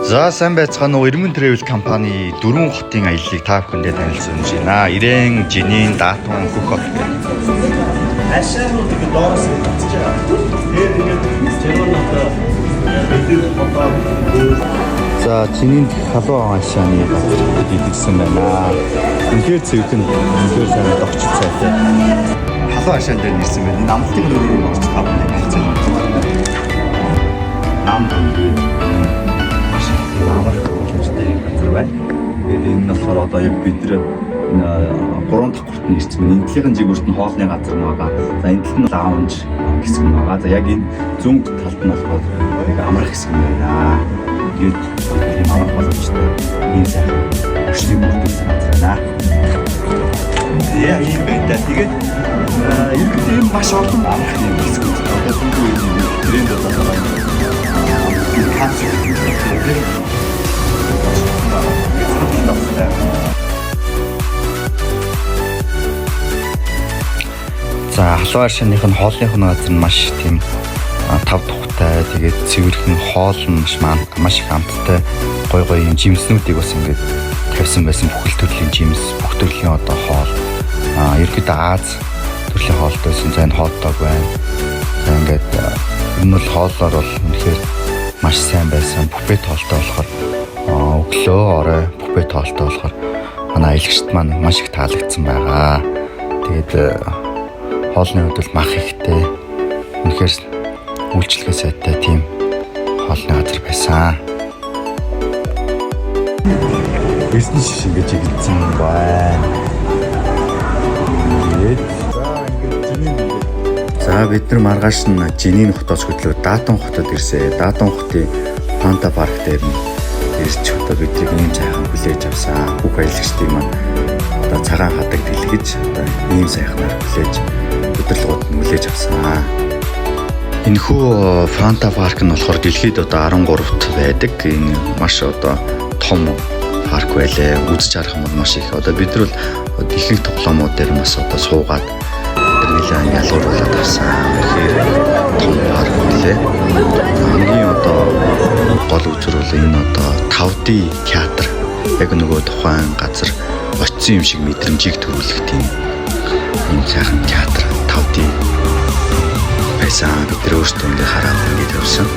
За сайн байцгаана уу. Ирмэн Travel компани 4 хотын аяллыг та бүхэндээ танилцуулж байна. Ирээн, Жинин, Даатун, Хөх хот гэх. Ашаанууд ингэ доороос татчих жаа. Тэгээд ингэ Жинин одоо бидний хотоо. За Жинин халуун ашааны идэгсэн байна. Үнээр цэвдэн үнээр сайн догч цайтай. Халуун ашаан дээр нэрсэн байна. Энэ амтын нөрөөр орж тавна хэлцээ. Тэгээд энэ нь болохоор одоо яг бид нэр 3 дахь хүртний ирсэн байна. Энэхийн жигүүрт нь хоолны газар байгаа. За энэ тал нь лаунж гэсэн юм байгаа. За яг энэ зүүн талд нь болохоор амрах гэсэн юм байна. Тэгээд ийм амрах боломжтой энэ сайхан өчнөд бүрдүүлсэн газар байна. Яг ийм байдаг. Тэгээд ерөнхийдөө энэ маш олон амрах юм гэсэн үг. Одоо сүүлийн үеийн тренд болоод байгаа. За халуун аршааных нь хоолных нь газар нь маш тийм тав тухтай, тэгээд цэвэрхэн хоол нь маш их амттай гой юм жимснүүдийг бас ингээд тавьсан байсан. Бүхэл төрлийн жимс, бүх төрлийн одоо хоол. Ерөнхийдөө Аз төрлийн хоолтой байсан. За энэ хотдог байна. За ингээд энэ бол хооллоор бол үнэхээр маш сайн байсан. Буфет хоолтой болохоор өглөө орой буфет хоолтой болохоор манай аялагчд маань маш их таалагдсан байгаа. Тэгээд хоолны хувьд бол мах ихтэй. Үнэхээр үйлчлэгээ сайтай тийм хоолны газар байсан. Бизнес шингэж игдсэн байна. За бид нар маргааш нь Жинин хотоос хөдлөө Даатун хотод ирсэн. Даатун хотын Фанта парк дээр нь ирж одоо биднийг ийм сайхан хүлээж авсан. Бүх аялагчдыг маань одоо цагаан хадаг дэлгэж одоо ийм сайхнаар хүлээж удирдлагууд нь хүлээж авсан. Энэхүү Фанта парк нь болохоор дэлхийд одоо 13-т байдаг. Энэ маш одоо том парк байлээ. Үзэж харах юм маш их. Одоо бид нар бол дэлхийн тоглоомууд дээр бас одоо суугаад нэлээд ялгууруулаад авсан. Тэгэхээр том парк үлээ. Хамгийн одоо гол үзэр бол энэ одоо 5D театр. Яг нөгөө тухайн газар очсон юм шиг мэдрэмжийг төрүүлэх тийм ийм сайхан театр 5D байсан. Бид нар өөрсдөө ингэ хараад ингэ тавьсан.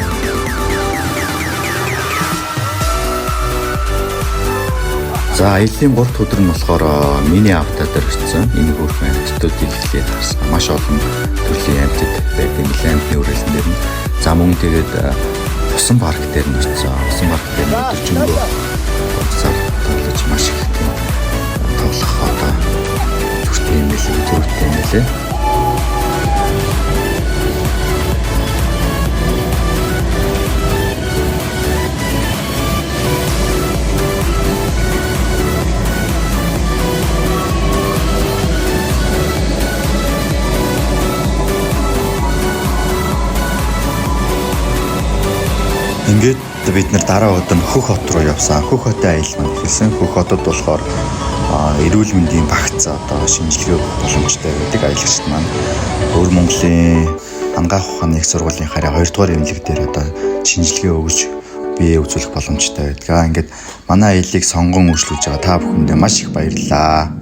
За аяллаа 3 дахь өдөр нь болохоор миний авто дээр очсон. Энэ бүрхэн амьтдуудыг эхлээд харсан. Маш олон төрлийн амьтад байдаг. Нэлээд амьтны үрэлэн дээр нь. За мөн тэгээд усан парк дээр нь очсон. Усан парк дээр нь өдөржингөө тоглож маш их тийм тоглох одоо зүрхтэй юм байлээ. Ингээд бид нар дараа өдөр нь Хөх хот руу явсан. Хөх хотын аялал маань эхэлсэн. Хөх хотод болохоор эрүүл мэндийн багц одоо шинжилгээ боломжтой байдаг аялагчд маань. Өвөр Монголын ангаах ухааны их сургуулийн хараа 2 дугаар эмнэлэг дээр одоо шинжилгээ өгж бие үзүүлэх боломжтой байдаг. Ингээд манай аяллыг сонгон үргэлжлүүлж байгаа та бүхэндээ маш их баярлалаа.